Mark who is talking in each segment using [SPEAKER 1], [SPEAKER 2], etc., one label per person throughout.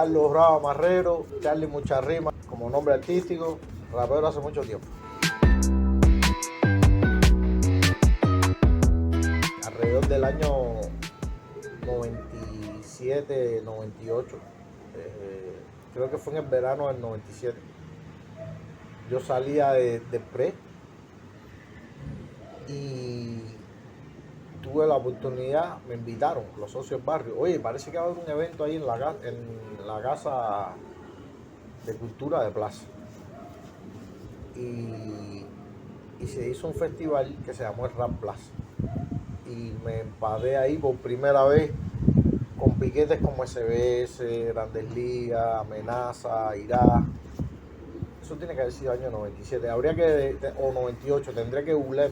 [SPEAKER 1] Carlos Bravo Marrero, Charlie Mucharrima, como nombre artístico, rapero hace mucho tiempo. Alrededor del año 97, 98, creo que fue en el verano del 97. Yo salía de pre y tuve la oportunidad, me invitaron los socios del barrio. Oye, parece que va a haber un evento ahí en la Casa de Cultura de Plaza. Y se hizo un festival que se llamó el Rap Plaza. Y me empadé ahí por primera vez con piquetes como SBS, Grandes Ligas, Amenaza, Irá. Eso tiene que haber sido año 97, o 98, tendría que googlear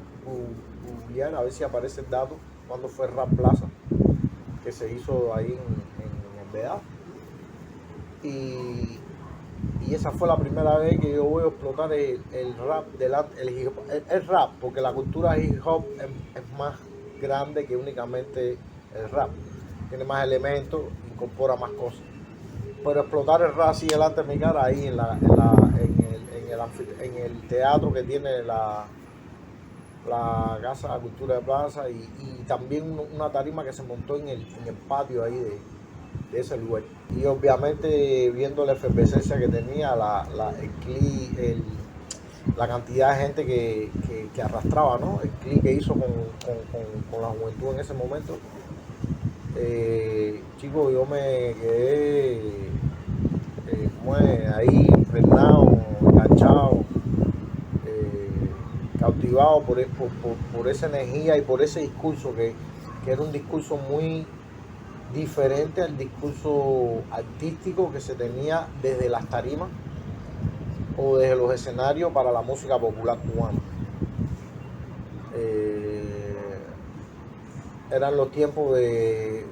[SPEAKER 1] a ver si aparece el dato cuando fue Rap Plaza, que se hizo ahí en Vedado. Y esa fue la primera vez que yo voy a explotar el rap, el rap, porque la cultura hip hop es más grande que únicamente el rap. Tiene más elementos, incorpora más cosas. Pero explotar el rap así delante de mi cara ahí en el teatro que tiene la Casa de Cultura de Plaza y también una tarima que se montó en el patio ahí de ese lugar. Y obviamente viendo la efervescencia que tenía, la cantidad de gente que arrastraba, ¿no? El clic que hizo con la juventud en ese momento. Chicos, yo me quedé ahí impregnado, enganchado, cautivado por esa energía y por ese discurso que era un discurso muy diferente al discurso artístico que se tenía desde las tarimas o desde los escenarios para la música popular cubana. Eran los tiempos de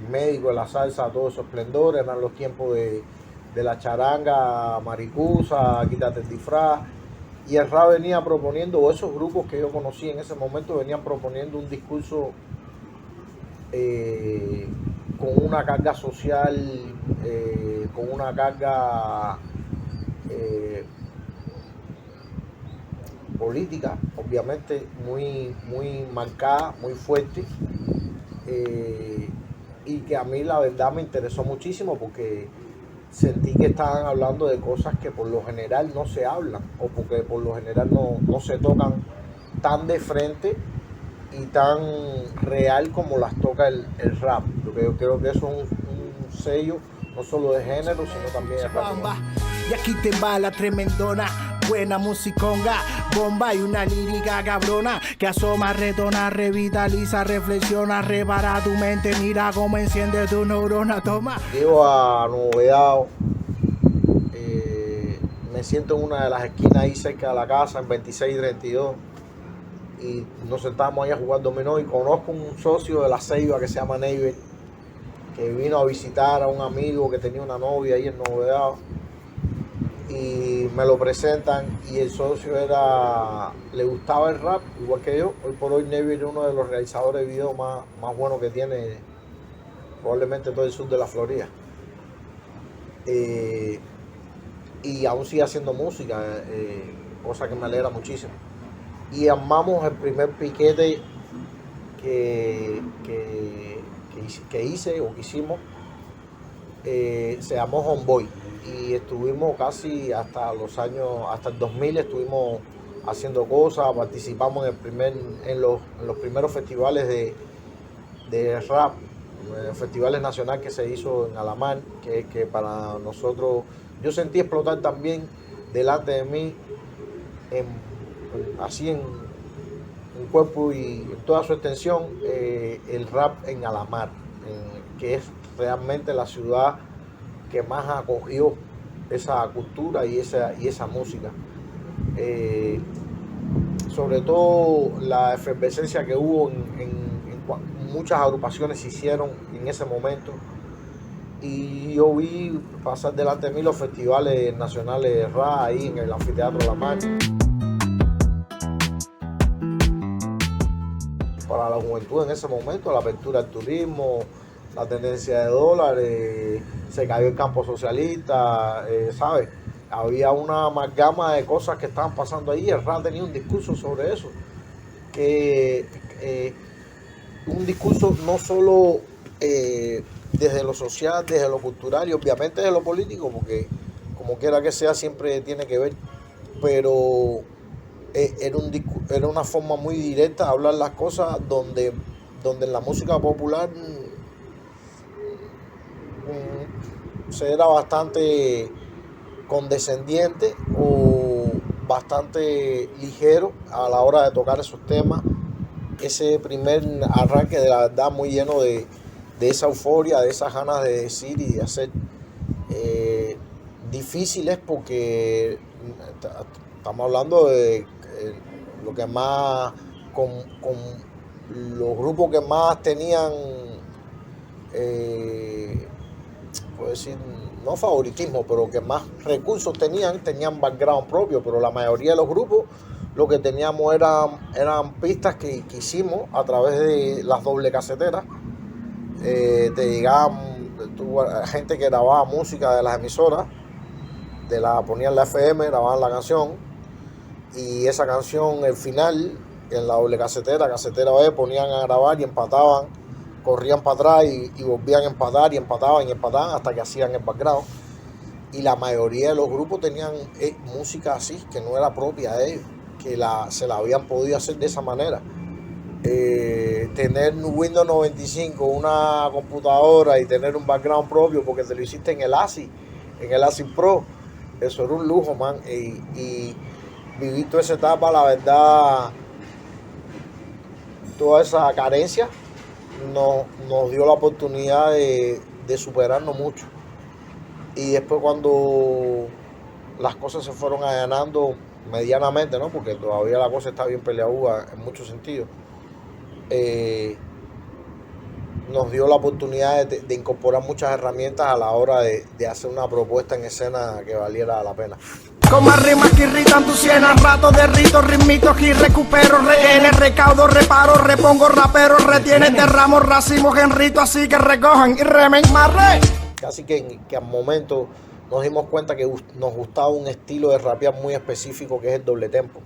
[SPEAKER 1] Médico de la salsa a todo su esplendor, eran los tiempos de la charanga maricusa, quítate el disfraz, y el rap venía proponiendo, o esos grupos que yo conocí en ese momento venían proponiendo un discurso con una carga social, con una carga política, obviamente muy marcada, muy fuerte, y que a mí la verdad me interesó muchísimo porque sentí que estaban hablando de cosas que por lo general no se hablan o porque por lo general no se tocan tan de frente y tan real como las toca el rap. Porque yo creo que eso es un sello no solo de género, sino también de rap.
[SPEAKER 2] Y aquí te va la tremendona, buena musiconga, bomba y una lírica cabrona que asoma, retona, revitaliza, reflexiona, repara tu mente, mira cómo enciende tu neurona, toma.
[SPEAKER 1] Llego a Novedad, me siento en una de las esquinas ahí cerca de la casa, en 26 y 32, y nos sentamos ahí a jugar dominó y conozco un socio de La Ceiba que se llama Neighbor, que vino a visitar a un amigo que tenía una novia ahí en Novedad. Y me lo presentan y el socio le gustaba el rap igual que yo. Hoy por hoy Neighbor es uno de los realizadores de videos más buenos que tiene probablemente todo el sur de la Florida, y aún sigue haciendo música, cosa que me alegra muchísimo. Y armamos el primer piquete que hice o que hicimos, se llamó Homeboy. Y estuvimos casi hasta el 2000 estuvimos haciendo cosas, participamos en los primeros festivales de rap, festivales nacionales que se hizo en Alamar, que para nosotros, yo sentí explotar también delante de mí, así en cuerpo y en toda su extensión, el rap en Alamar, que es realmente la ciudad que más acogió esa cultura y esa música. Sobre todo la efervescencia que hubo en muchas agrupaciones se hicieron en ese momento, y yo vi pasar delante de mí los festivales nacionales de rap ahí en el Anfiteatro La Mar. Para la juventud en ese momento, la apertura del turismo, la tendencia de dólares, se cayó el campo socialista, ¿sabes? Había una amalgama de cosas que estaban pasando ahí. El rap tenía un discurso sobre eso, que un discurso no solo desde lo social, desde lo cultural y obviamente desde lo político, porque como quiera que sea siempre tiene que ver, pero era una forma muy directa de hablar las cosas donde en la música popular se era bastante condescendiente o bastante ligero a la hora de tocar esos temas. Ese primer arranque de la verdad muy lleno de esa euforia, de esas ganas de decir y de hacer, difíciles porque estamos hablando de lo que más con los grupos que más tenían, puedo decir, no favoritismo, pero que más recursos tenían background propio, pero la mayoría de los grupos lo que teníamos eran pistas que hicimos a través de las doble caseteras. Te llegaban gente que grababa música de las emisoras, ponían la FM, grababan la canción, y esa canción, el final, en la doble casetera B, ponían a grabar y empataban, corrían para atrás y volvían a empatar y empataban hasta que hacían el background. Y la mayoría de los grupos tenían música así, que no era propia de ellos, que se la habían podido hacer de esa manera. Tener Windows 95, una computadora y tener un background propio porque te lo hiciste en el ASIC Pro, eso era un lujo, man. Y vivir toda esa etapa, la verdad, toda esa carencia nos dio la oportunidad de superarnos mucho. Y después cuando las cosas se fueron allanando medianamente, ¿no? Porque todavía la cosa está bien peleaguda en muchos sentidos, nos dio la oportunidad de incorporar muchas herramientas a la hora de hacer una propuesta en escena que valiera la pena.
[SPEAKER 2] Con más rimas que irritan tu siena, rato derrito, ritmitos y recupero, rehenes, recaudo, reparo, repongo, rapero, retienes, derramo, racimos, genrito, así que recojan y remen, marre.
[SPEAKER 1] Casi que al momento nos dimos cuenta que nos gustaba un estilo de rapear muy específico que es el doble tempo.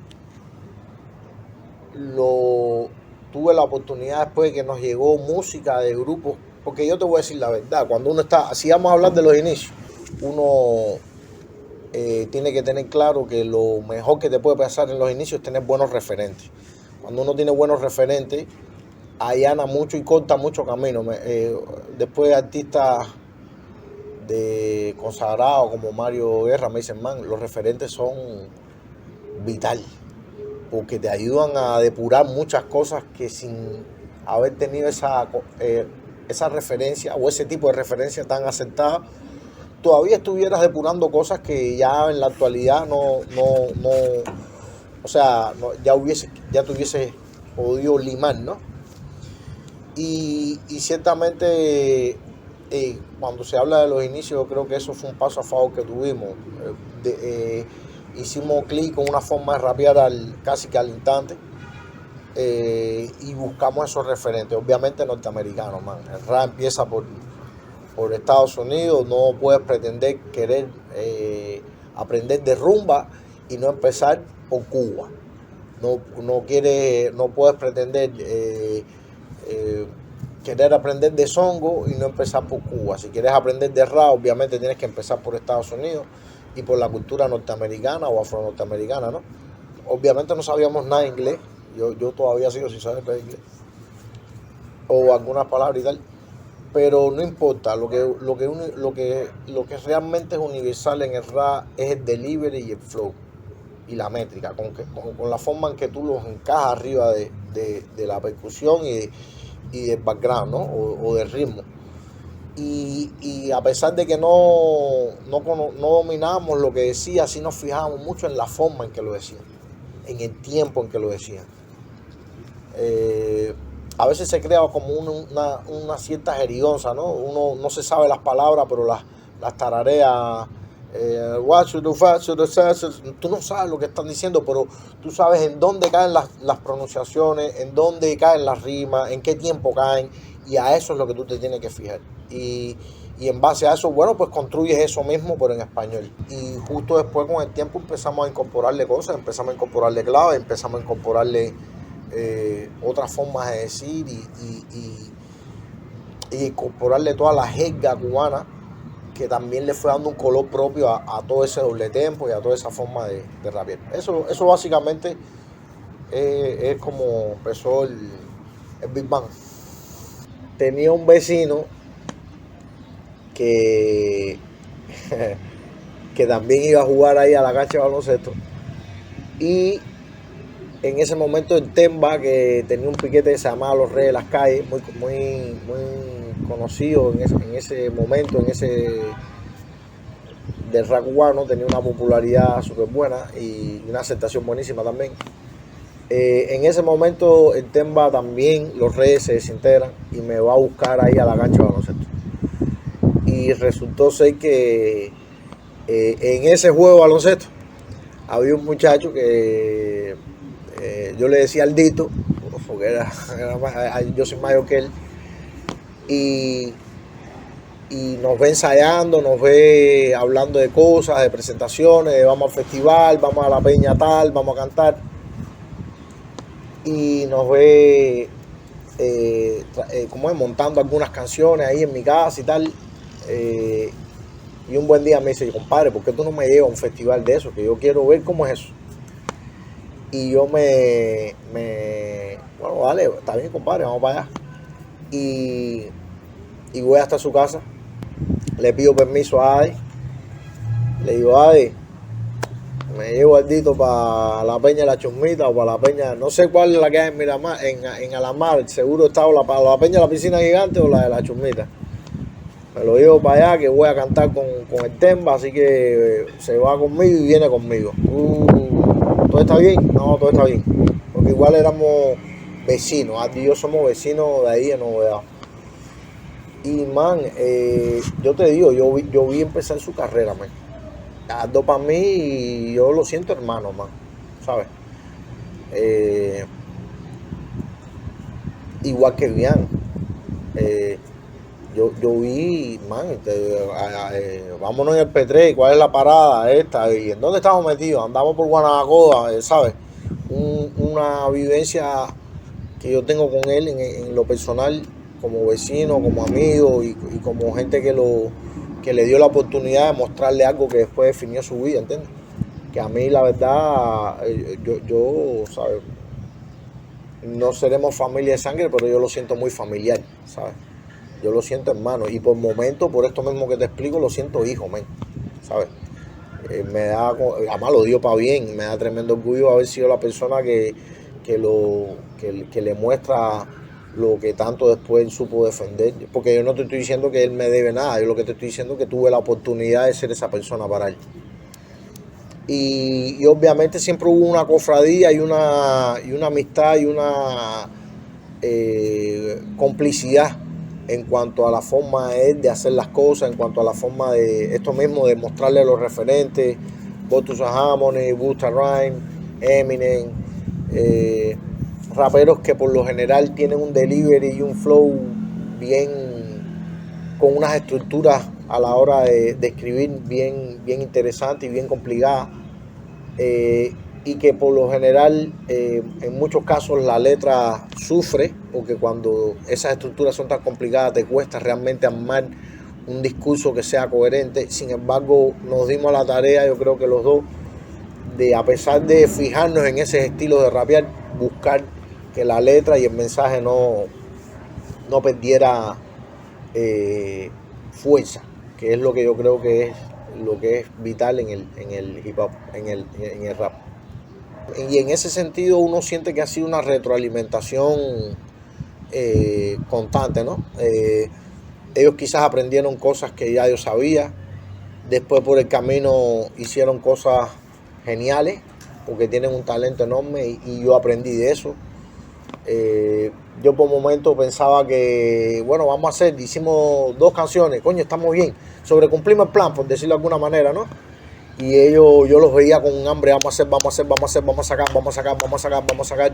[SPEAKER 1] Tuve la oportunidad después de que nos llegó música de grupos, porque yo te voy a decir la verdad, cuando uno está, si vamos a hablar de los inicios, uno tiene que tener claro que lo mejor que te puede pasar en los inicios es tener buenos referentes. Cuando uno tiene buenos referentes, allana mucho y corta mucho camino. Después de artistas consagrados como Mario Guerra me dicen, man, los referentes son vitales, porque te ayudan a depurar muchas cosas que sin haber tenido esa referencia o ese tipo de referencia tan acertada, todavía estuvieras depurando cosas que ya en la actualidad ya te hubiese podido limar, ¿no? Y ciertamente cuando se habla de los inicios, yo creo que eso fue un paso a favor que tuvimos. Hicimos clic con una forma de rapear casi que al instante, y buscamos esos referentes, obviamente norteamericanos, man. El rap empieza por Estados Unidos, no puedes pretender querer aprender de rumba y no empezar por Cuba. No puedes pretender querer aprender de songo y no empezar por Cuba. Si quieres aprender de rap, obviamente tienes que empezar por Estados Unidos y por la cultura norteamericana o afro-norteamericana, ¿no? Obviamente no sabíamos nada de inglés, yo todavía sigo sin saber inglés, o algunas palabras y tal, pero no importa, lo que realmente es universal en el rap es el delivery y el flow y la métrica, con la forma en que tú los encajas arriba de la percusión y del background, ¿no? O del ritmo. Y a pesar de que no dominábamos lo que decía, sí nos fijábamos mucho en la forma en que lo decían, en el tiempo en que lo decían. A veces se crea como una cierta jerigonza, ¿no? Uno no se sabe las palabras, pero las tararea. Tú no sabes lo que están diciendo, pero tú sabes en dónde caen las pronunciaciones, en dónde caen las rimas, en qué tiempo caen, Y a eso es lo que tú te tienes que fijar. Y en base a eso, bueno, pues construyes eso mismo, pero en español. Y justo después, con el tiempo, empezamos a incorporarle cosas, empezamos a incorporarle claves, empezamos a incorporarle otras formas de decir y incorporarle toda la jerga cubana, que también le fue dando un color propio a todo ese doble tempo y a toda esa forma de rapear. Eso básicamente es como empezó el Big Bang. Tenía un vecino que, que también iba a jugar ahí a la cancha de baloncesto. Y en ese momento en Temba, que tenía un piquete que se llamaba Los Reyes de las Calles, muy conocido en ese momento, del rap cubano, tenía una popularidad súper buena y una aceptación buenísima también. En ese momento en Temba también Los Reyes se desintegran y me va a buscar ahí a la cancha de baloncesto. Y resultó ser que en ese juego de baloncesto había un muchacho que yo le decía Aldito, porque yo soy mayor que él, y nos ve ensayando, nos ve hablando de cosas, de presentaciones, de vamos al festival, vamos a la peña tal, vamos a cantar, y nos ve como es, montando algunas canciones ahí en mi casa y tal. Y un buen día me dice, compadre, ¿por qué tú no me llevas a un festival de eso? Que yo quiero ver cómo es eso. Y yo bueno, vale, está bien, compadre, vamos para allá. Y voy hasta su casa, le pido permiso a Adi, le digo, Adi, me llevo al Dito para la Peña de la Chusmita o para la Peña, no sé cuál es la que hay en Miramar, en Alamar, seguro está para la Peña de la Piscina Gigante o la de la Chusmita. Me lo llevo para allá, que voy a cantar con el Temba, así que se va conmigo y viene conmigo. ¿Todo está bien? No, todo está bien. Porque igual éramos vecinos, Adi y yo somos vecinos de ahí de Novedad. Y man, yo te digo, yo vi empezar su carrera, man. Aldo para mí, y yo lo siento hermano, man, ¿sabes? Igual que Bian. Yo vi, man, vámonos en el P3, ¿cuál es la parada esta? ¿Y en dónde estamos metidos? Andamos por Guanabacoa, ¿sabes? Una vivencia que yo tengo con él en lo personal, como vecino, como amigo y como gente que le dio la oportunidad de mostrarle algo que después definió su vida, ¿entiendes? Que a mí la verdad, yo, ¿sabes? No seremos familia de sangre, pero yo lo siento muy familiar, ¿sabes? Yo lo siento hermano, y por momentos, por esto mismo que te explico, lo siento hijo, men, ¿sabes? Me da, además lo dio para bien, me da tremendo orgullo haber sido la persona que le muestra lo que tanto después él supo defender, porque yo no te estoy diciendo que él me debe nada, yo lo que te estoy diciendo es que tuve la oportunidad de ser esa persona para él. Y obviamente siempre hubo una cofradía y una amistad y una complicidad en cuanto a la forma de él de hacer las cosas, en cuanto a la forma de esto mismo, de mostrarle a los referentes, Botus Harmony, Busta Rhymes, Eminem, raperos que por lo general tienen un delivery y un flow bien, con unas estructuras a la hora de escribir bien interesantes y bien complicadas, y que por lo general en muchos casos la letra sufre, porque cuando esas estructuras son tan complicadas te cuesta realmente armar un discurso que sea coherente. Sin embargo, nos dimos la tarea, yo creo que los dos, de, a pesar de fijarnos en ese estilo de rapear, buscar que la letra y el mensaje no perdiera fuerza, que es lo que yo creo que es lo que es vital en el hip hop, en el rap. Y en ese sentido uno siente que ha sido una retroalimentación constante, ¿no? Ellos quizás aprendieron cosas que ya yo sabía, después por el camino hicieron cosas geniales, porque tienen un talento enorme y yo aprendí de eso. Yo por momentos pensaba que, bueno, hicimos 2 canciones, coño, estamos bien, sobrecumplimos el plan, por decirlo de alguna manera, ¿no? Y ellos, yo los veía con un hambre, vamos a hacer, vamos a hacer, vamos a hacer, vamos a sacar, vamos a sacar, vamos a sacar, vamos a sacar.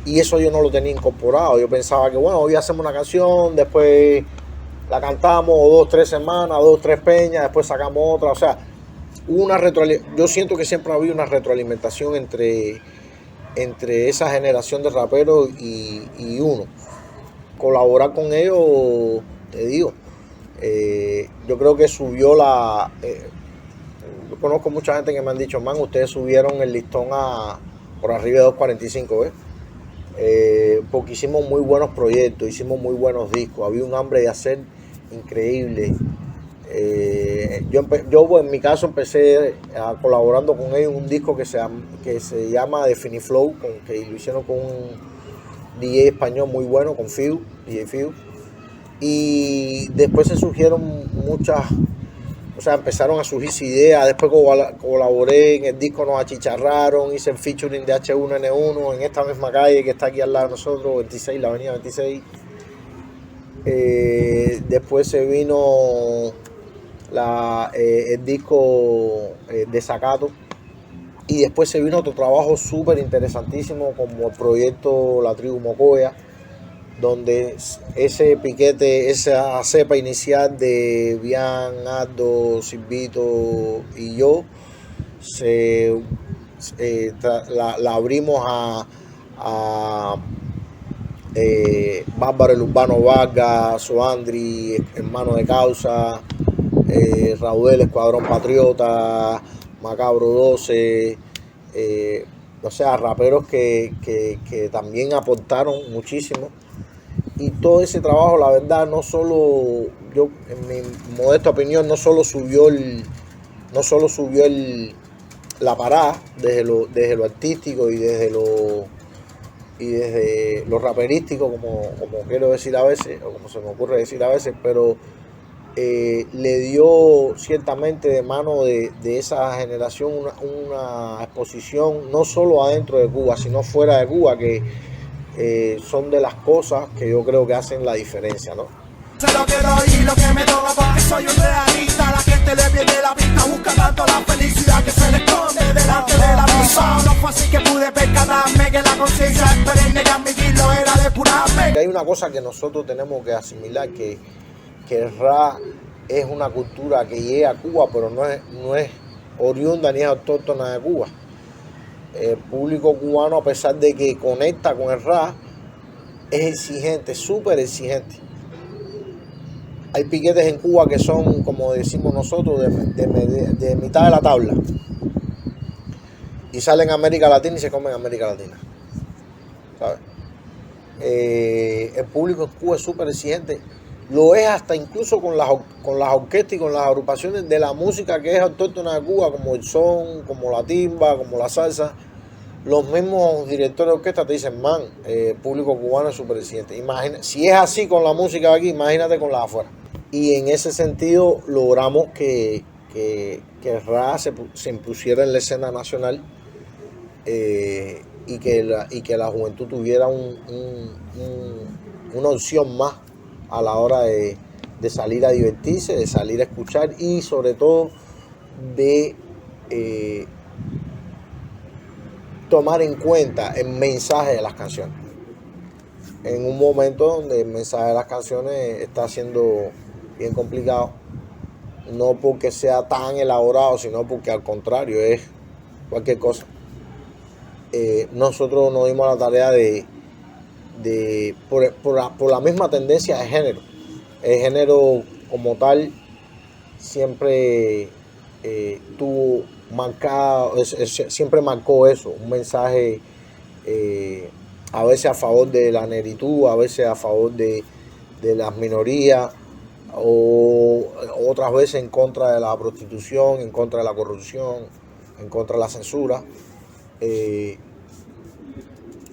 [SPEAKER 1] Y eso yo no lo tenía incorporado. Yo pensaba que, bueno, hoy hacemos una canción, después la cantamos 2, 3 semanas, 2, 3 peñas, después sacamos otra. O sea, yo siento que siempre ha habido una retroalimentación entre esa generación de raperos y uno. Colaborar con ellos, te digo, yo creo que subió yo conozco mucha gente que me han dicho, man, ustedes subieron el listón por arriba de 245, ¿ves? Porque hicimos muy buenos proyectos, hicimos muy buenos discos, había un hambre de hacer increíble. Yo en mi caso empecé colaborando con ellos en un disco que se llama Definiflow, que lo hicieron con un DJ español muy bueno, con DJ Fiu. Y después se surgieron empezaron a surgirse ideas. Después colaboré en el disco, nos achicharraron, hice el featuring de H1N1 en esta misma calle que está aquí al lado de nosotros, 26, la avenida 26. Después se vino el disco Desacato. Y después se vino otro trabajo súper interesantísimo como el proyecto La Tribu Mocoya, donde ese piquete, esa cepa inicial de Bian, Aldo, Silvito y yo, la abrimos a Bárbaro el Urbano Vargas, Soandri, Hermano de Causa, Raudel, Escuadrón Patriota, Macabro 12, o sea, raperos que también aportaron muchísimo. Y todo ese trabajo, la verdad, no solo, yo, en mi modesta opinión, no solo subió la parada desde lo artístico y desde lo raperístico, como quiero decir a veces, o como se me ocurre decir a veces, pero le dio ciertamente de mano de esa generación una exposición no solo adentro de Cuba, sino fuera de Cuba, que son de las cosas que yo creo que hacen la diferencia, ¿no?
[SPEAKER 2] Sé lo que doy y lo que me toca porque soy un realista. La gente le viene la vista, busca tanto la felicidad que se le esconde delante de la vista. No fue así que pude percatarme que la conciencia es perenne, que admitirlo era depurarme.
[SPEAKER 1] Hay una cosa que nosotros tenemos que asimilar, que el rap es una cultura que llega a Cuba, pero no es oriunda ni es autóctona de Cuba. El público cubano, a pesar de que conecta con el rap, es exigente, súper exigente. Hay piquetes en Cuba que son, como decimos nosotros, de mitad de la tabla. Y salen a América Latina y se comen América Latina, ¿sabes? El público en Cuba es súper exigente. Lo es hasta incluso con las orquestas y con las agrupaciones de la música que es autóctona de Cuba, como el son, como la timba, como la salsa. Los mismos directores de orquesta te dicen, man, el público cubano es súper exigente. Si es así con la música de aquí, imagínate con la de afuera. Y en ese sentido logramos que el rap se impusiera en la escena nacional, y que la juventud tuviera una opción más a la hora de salir a divertirse, de salir a escuchar y sobre todo de tomar en cuenta el mensaje de las canciones. En un momento donde el mensaje de las canciones está siendo bien complicado, no porque sea tan elaborado, sino porque al contrario es cualquier cosa. Nosotros nos dimos la tarea por la misma tendencia de género. El género como tal siempre siempre marcó eso, un mensaje a veces a favor de la negritud, a veces a favor de las minorías, o otras veces en contra de la prostitución, en contra de la corrupción, en contra de la censura.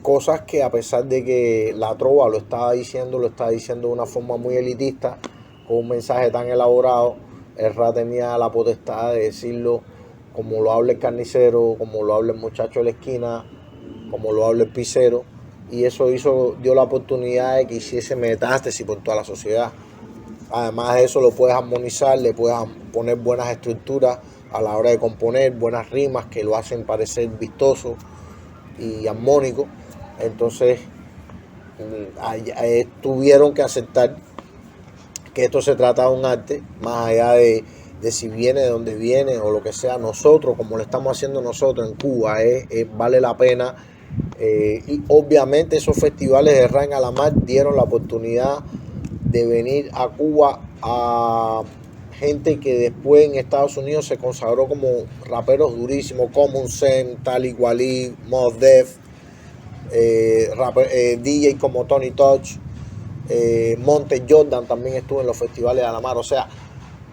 [SPEAKER 1] Cosas que, a pesar de que la trova lo estaba diciendo de una forma muy elitista, con un mensaje tan elaborado, el rap tenía la potestad de decirlo como lo habla el carnicero, como lo habla el muchacho de la esquina, como lo habla el pizzero, y eso dio la oportunidad de que hiciese metástasis por toda la sociedad. Además de eso, lo puedes armonizar, le puedes poner buenas estructuras, a la hora de componer, buenas rimas que lo hacen parecer vistoso y armónico. Entonces tuvieron que aceptar que esto se trata de un arte, más allá de si viene de donde viene o lo que sea. Nosotros, como lo estamos haciendo nosotros en Cuba, vale la pena. Y obviamente esos festivales de Ran a la Mar dieron la oportunidad de venir a Cuba a gente que después en Estados Unidos se consagró como raperos durísimos, Common Sense, Talib Kweli, Mos Def, DJ como Tony Touch, Monte Jordan también estuvo en los festivales de la mar. O sea,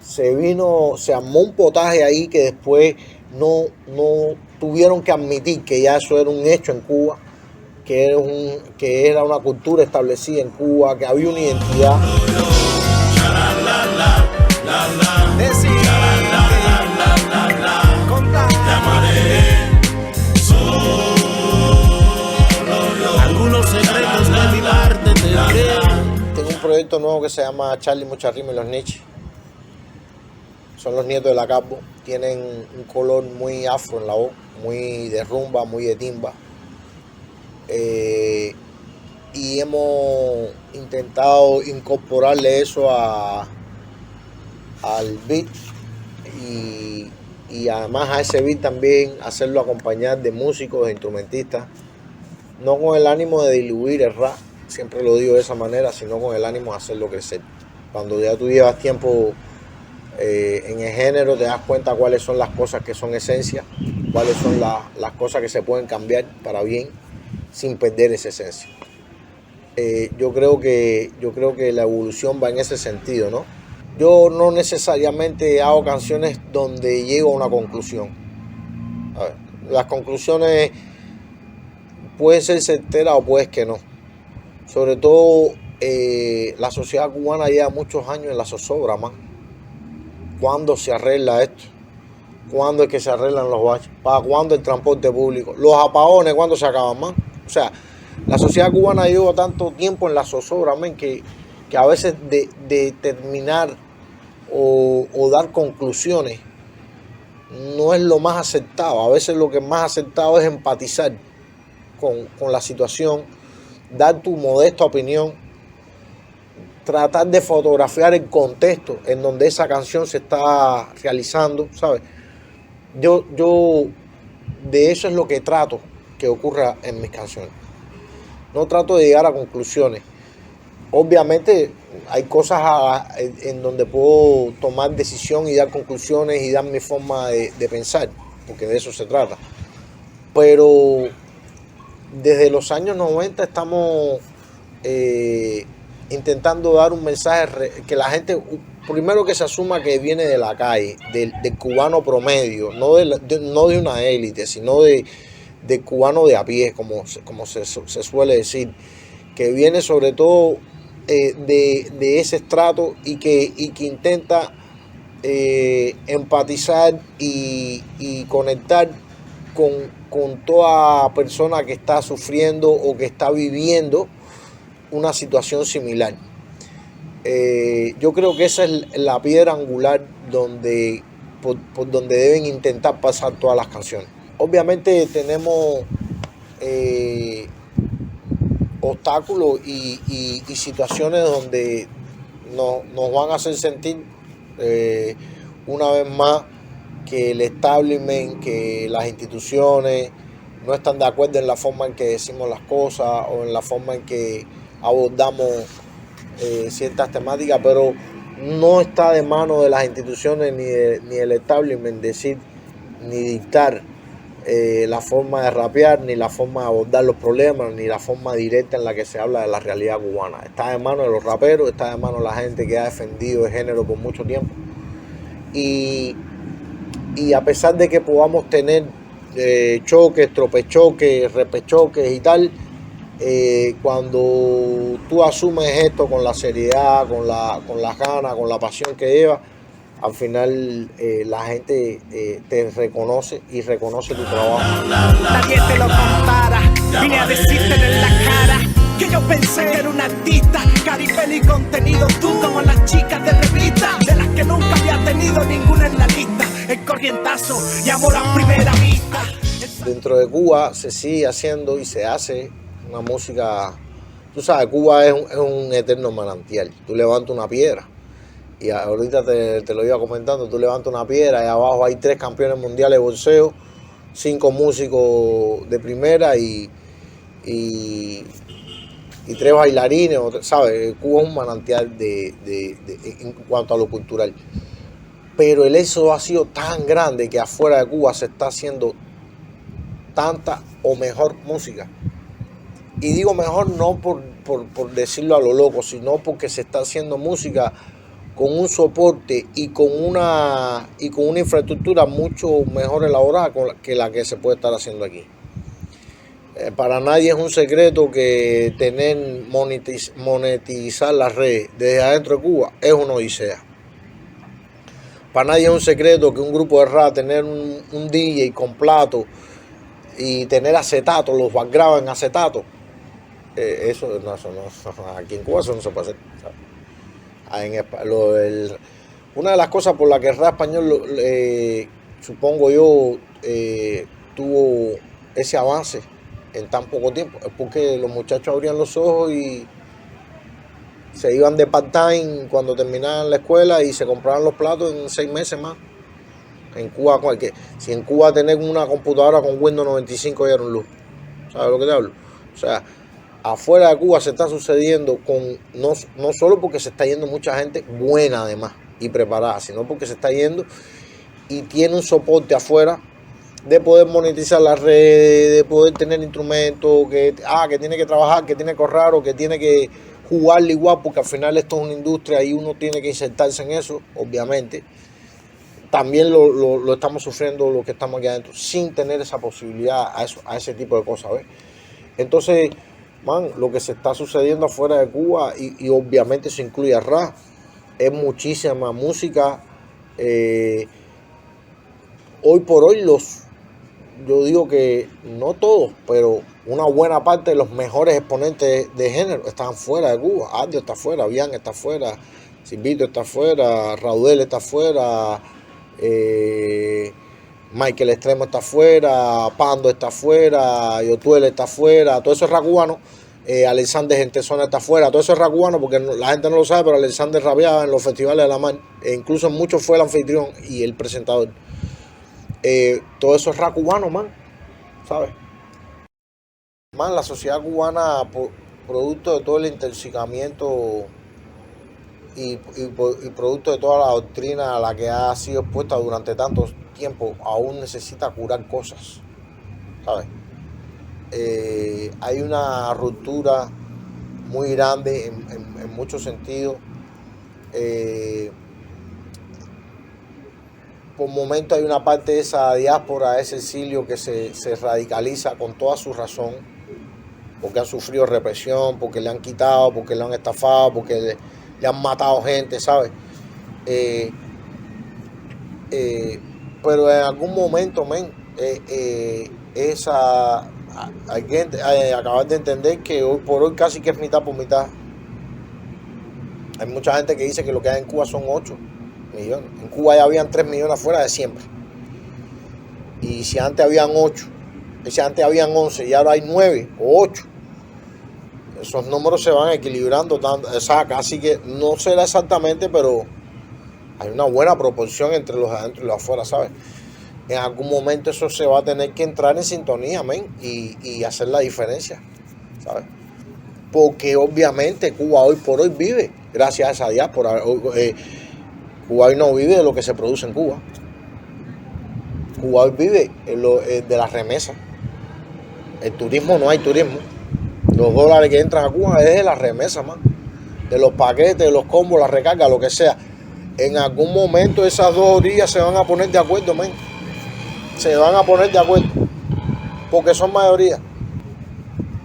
[SPEAKER 1] se armó un potaje ahí que después no tuvieron que admitir que ya eso era un hecho en Cuba, que era una cultura establecida en Cuba, que había una identidad.
[SPEAKER 2] Algunos secretos de mi parte te diré.
[SPEAKER 1] Tengo un proyecto nuevo que se llama Charlie Mucha Rima y los Nietzsche. Son los nietos de la Cabo. Tienen un color muy afro en la voz, muy de rumba, muy de timba. Y hemos intentado incorporarle eso al beat y además a ese beat también hacerlo acompañar de músicos, de instrumentistas, no con el ánimo de diluir el rap, siempre lo digo de esa manera, sino con el ánimo de hacerlo crecer. Cuando ya tú llevas tiempo en el género, te das cuenta cuáles son las cosas que son esencia, cuáles son las cosas que se pueden cambiar para bien sin perder esa esencia. Yo creo que la evolución va en ese sentido, ¿no? Yo no necesariamente hago canciones donde llego a una conclusión. A ver, las conclusiones pueden ser certeras o pueden que no. Sobre todo la sociedad cubana lleva muchos años en la zozobra, man. ¿Cuándo se arregla esto? ¿Cuándo es que se arreglan los baches? ¿Para cuándo el transporte público? Los apagones, ¿cuándo se acaban, man? O sea, la sociedad cubana lleva tanto tiempo en la zozobra, man, que a veces de terminar o dar conclusiones no es lo más aceptado. A veces lo que es más aceptado es empatizar con la situación, dar tu modesta opinión, tratar de fotografiar el contexto en donde esa canción se está realizando, ¿sabes? Yo de eso es lo que trato que ocurra en mis canciones. No trato de llegar a conclusiones. Obviamente hay cosas en donde puedo tomar decisión y dar conclusiones y dar mi forma de pensar, porque de eso se trata. Pero desde los años 90 estamos intentando dar un mensaje que la gente, primero que se asuma que viene de la calle, del cubano promedio, no de una élite, sino del cubano de a pie, como se suele decir, que viene sobre todo de ese estrato y que intenta empatizar y conectar con toda persona que está sufriendo o que está viviendo una situación similar. Yo creo que esa es la piedra angular por donde deben intentar pasar todas las canciones. Obviamente tenemos obstáculos y situaciones donde nos van a hacer sentir una vez más que el establishment, que las instituciones no están de acuerdo en la forma en que decimos las cosas o en la forma en que abordamos ciertas temáticas, pero no está de mano de las instituciones ni del establishment decir ni dictar la forma de rapear, ni la forma de abordar los problemas, ni la forma directa en la que se habla de la realidad cubana. Está de mano de los raperos, está de mano de la gente que ha defendido el género por mucho tiempo. Y a pesar de que podamos tener choques, tropechoques, repechoques y tal, cuando tú asumes esto con la seriedad, con las ganas, con la pasión que llevas, al final la gente te reconoce y reconoce tu trabajo.
[SPEAKER 2] Nadie te lo compara, vine a decirte en la cara que yo pensé que era un artista, caripel y contenido, tú como las chicas de revista, de las que nunca había tenido ninguna en la lista. el corrientazo y amor a primera vista.
[SPEAKER 1] Dentro de Cuba se sigue haciendo y se hace una música. Tú sabes, Cuba es un eterno manantial. Tú levantas una piedra, y ahorita te lo iba comentando, tú levantas una piedra y abajo hay 3 campeones mundiales de boxeo, 5 músicos de primera y 3 bailarines, ¿sabes? Cuba es un manantial en cuanto a lo cultural. Pero el éxodo ha sido tan grande que afuera de Cuba se está haciendo tanta o mejor música. Y digo mejor no por decirlo a lo loco, sino porque se está haciendo música con un soporte y con una infraestructura mucho mejor elaborada que la que se puede estar haciendo aquí. Para nadie es un secreto que monetizar las redes desde adentro de Cuba es una odisea. Para nadie es un secreto que un grupo de rap, tener un DJ con plato y tener acetato, los backgrounds en acetato, eso no, aquí en Cuba eso no se puede hacer, ¿sabes? Una de las cosas por las que el rap español, supongo yo, tuvo ese avance en tan poco tiempo, es porque los muchachos abrían los ojos y se iban de part-time cuando terminaban la escuela y se compraban los platos en 6 meses más. En Cuba, si en Cuba tener una computadora con Windows 95 ya era un lujo. ¿Sabes lo que te hablo? O sea, afuera de Cuba se está sucediendo no solo porque se está yendo mucha gente buena además y preparada, sino porque se está yendo y tiene un soporte afuera de poder monetizar las redes, de poder tener instrumentos, que tiene que trabajar, que tiene que ahorrar o que tiene que jugarle igual, porque al final esto es una industria y uno tiene que insertarse en eso, obviamente. También lo estamos sufriendo los que estamos aquí adentro, sin tener esa posibilidad a ese tipo de cosas, ¿ves? Entonces, lo que se está sucediendo afuera de Cuba, y obviamente se incluye a rap, es muchísima música. Hoy por hoy yo digo que no todos, pero una buena parte de los mejores exponentes de género están fuera de Cuba. Ardio está fuera, Bian está fuera, Silvito está fuera, Raudel está fuera, Michael Extremo está fuera, Pando está fuera, Yotuel está fuera, todo eso es rap cubano. Alexander Gentezona está fuera, todo eso es rap cubano, porque la gente no lo sabe, pero Alexander rapeaba en los festivales de la mar, incluso en muchos fue el anfitrión y el presentador. Todo eso es rap cubano, ¿sabes? La sociedad cubana, producto de todo el intoxicamiento y producto de toda la doctrina a la que ha sido expuesta durante tanto tiempo, aún necesita curar cosas, ¿sabes? Hay una ruptura muy grande en muchos sentidos. Por momentos hay una parte de esa diáspora, ese exilio que se radicaliza con toda su razón, porque han sufrido represión, porque le han quitado, porque le han estafado, porque le han matado gente, ¿sabes? Pero en algún momento, hay que acabar de entender que hoy por hoy casi que es mitad por mitad. Hay mucha gente que dice que lo que hay en Cuba son 8 millones. En Cuba ya habían 3 millones afuera de siempre. Y si antes habían 8, si antes habían 11 y ahora hay 9 o 8, esos números se van equilibrando tanto, o sea, casi que no será exactamente, pero hay una buena proporción entre los adentro y los afuera, ¿sabes? En algún momento eso se va a tener que entrar en sintonía, y hacer la diferencia, ¿sabes? Porque obviamente Cuba hoy por hoy vive gracias a esa diáspora. Cuba hoy no vive de lo que se produce en Cuba. Cuba hoy vive de las remesas. El turismo, no hay turismo. Los dólares que entran a Cuba es de las remesas, de los paquetes, de los combos, la recarga, lo que sea. En algún momento esas dos orillas se van a poner de acuerdo, se van a poner de acuerdo, porque son mayoría.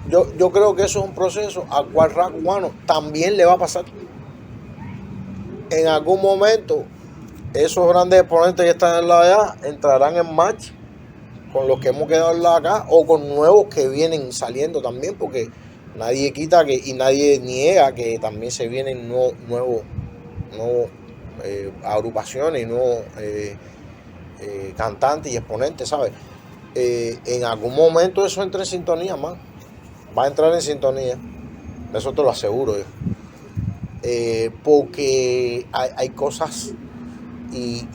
[SPEAKER 1] Yo creo que eso es un proceso al cual rap cubano también le va a pasar. En algún momento esos grandes exponentes que están en la de allá entrarán en match con los que hemos quedado en la de acá, o con nuevos que vienen saliendo también, porque nadie quita y nadie niega que también se vienen nuevos agrupaciones y nuevos cantantes y exponentes, ¿sabes? En algún momento eso entra en sintonía, man. Va a entrar en sintonía. Eso te lo aseguro yo. Porque hay cosas y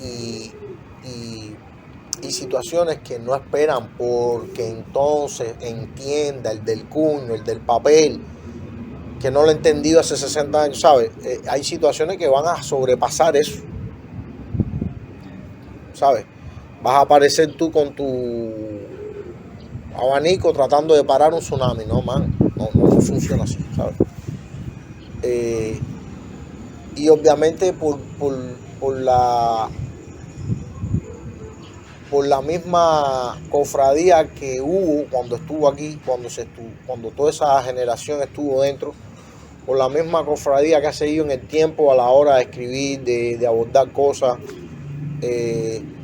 [SPEAKER 1] situaciones que no esperan porque entonces entienda el del cuño, el del papel, que no lo he entendido hace 60 años, ¿sabes? Hay situaciones que van a sobrepasar eso, ¿sabes? Vas a aparecer tú con tu abanico tratando de parar un tsunami. No, man, no funciona así, ¿sabes? Y obviamente por la misma cofradía que hubo cuando estuvo aquí, cuando toda esa generación estuvo dentro, por la misma cofradía que ha seguido en el tiempo a la hora de escribir, de abordar cosas, en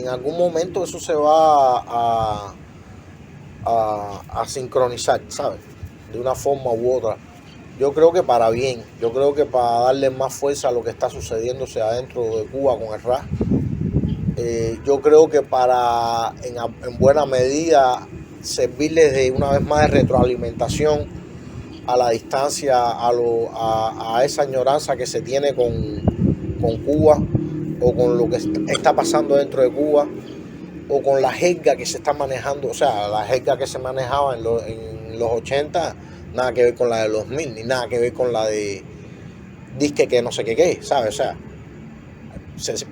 [SPEAKER 1] algún momento eso se va a sincronizar, ¿sabes? De una forma u otra. Yo creo que para bien, yo creo que para darle más fuerza a lo que está sucediéndose adentro de Cuba con el rap. Yo creo que para, en buena medida, servirles de una vez más de retroalimentación a la distancia, a esa añoranza que se tiene con Cuba, o con lo que está pasando dentro de Cuba, o con la jerga que se está manejando. O sea, la jerga que se manejaba en los 80, nada que ver con la de los 2000, ni nada que ver con la de disque que no sé qué, ¿sabes? O sea,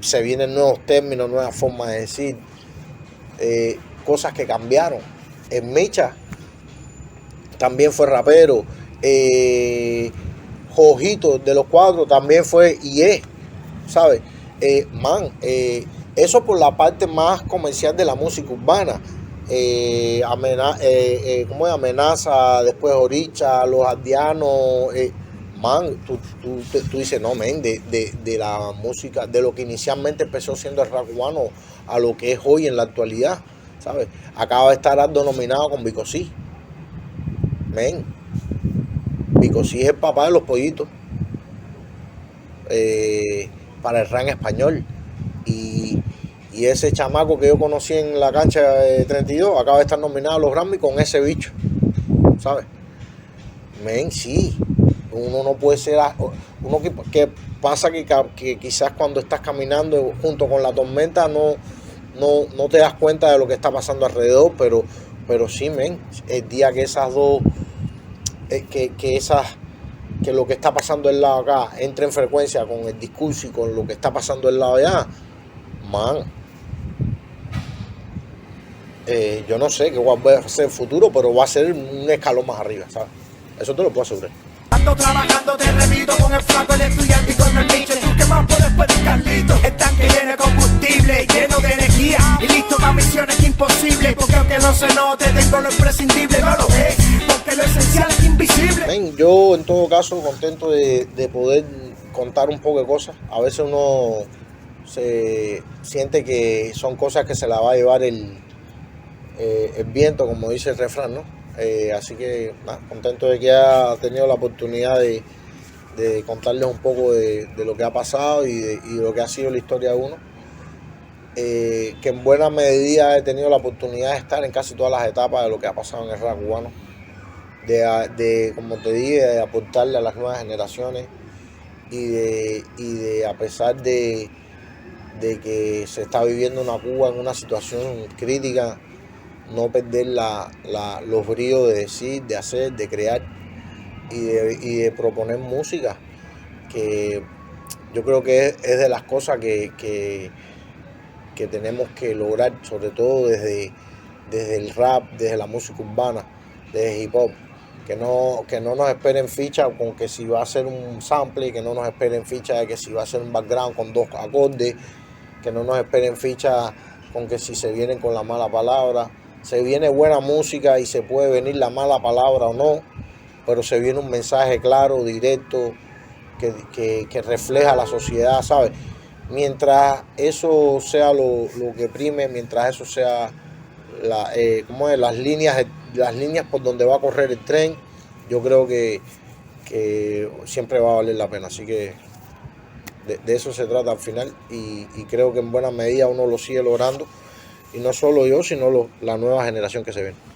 [SPEAKER 1] se vienen nuevos términos, nuevas formas de decir, cosas que cambiaron. En Micha también fue rapero, Jojito de los Cuatro también fue y es, ¿sabes? Eso por la parte más comercial de la música urbana. ¿Cómo es? Amenaza, después Oricha, Los Aldeanos. Tú dices, no, men, de la música, de lo que inicialmente empezó siendo el rap cubano a lo que es hoy en la actualidad, ¿sabes? Acaba de estar Aldo nominado con Vico C. Men, Vico C es el papá de los pollitos para el rap en español. Y ese chamaco que yo conocí en la cancha de 32 acaba de estar nominado a los Grammy con ese bicho, ¿sabes? Men, sí. Uno no puede ser... Uno que pasa que quizás cuando estás caminando junto con la tormenta no te das cuenta de lo que está pasando alrededor, pero sí, men, el día que esas dos... que lo que está pasando del lado acá entre en frecuencia con el discurso y con lo que está pasando del lado allá, man, yo no sé qué va a ser el futuro, pero va a ser un escalón más arriba, ¿sabes? Eso te lo puedo asegurar.
[SPEAKER 2] Ando trabajando, te repito, con el flaco, el estudiante y con el bicho. ¿Tú qué más puedes pedir, Carlito? El tanque lleno de combustible, lleno de energía y listo para misiones imposibles. Porque aunque no se note, tengo lo imprescindible. No lo ves, porque lo esencial es invisible.
[SPEAKER 1] Men, yo en todo caso contento de poder contar un poco de cosas. A veces uno se siente que son cosas que se la va a llevar el viento, como dice el refrán, ¿no? Así que nada, contento de que haya tenido la oportunidad de contarles un poco de lo que ha pasado y de lo que ha sido la historia de uno. Que en buena medida he tenido la oportunidad de estar en casi todas las etapas de lo que ha pasado en el rap cubano. Como te dije, de aportarle a las nuevas generaciones y de a pesar de que se está viviendo una Cuba en una situación crítica, no perder los bríos de decir, de hacer, de crear y de proponer música, que yo creo que es de las cosas que tenemos que lograr, sobre todo desde el rap, desde la música urbana, desde hip hop. Que no nos esperen ficha con que si va a ser un sample, que no nos esperen ficha de que si va a ser un background con 2 acordes, que no nos esperen ficha con que si se vienen con la mala palabra. Se viene buena música y se puede venir la mala palabra o no, pero se viene un mensaje claro, directo, que refleja la sociedad, ¿sabes? Mientras eso sea lo que prime, mientras eso sea las líneas por donde va a correr el tren, yo creo que siempre va a valer la pena. Así que De eso se trata al final y creo que en buena medida uno lo sigue logrando y no solo yo, sino la nueva generación que se viene.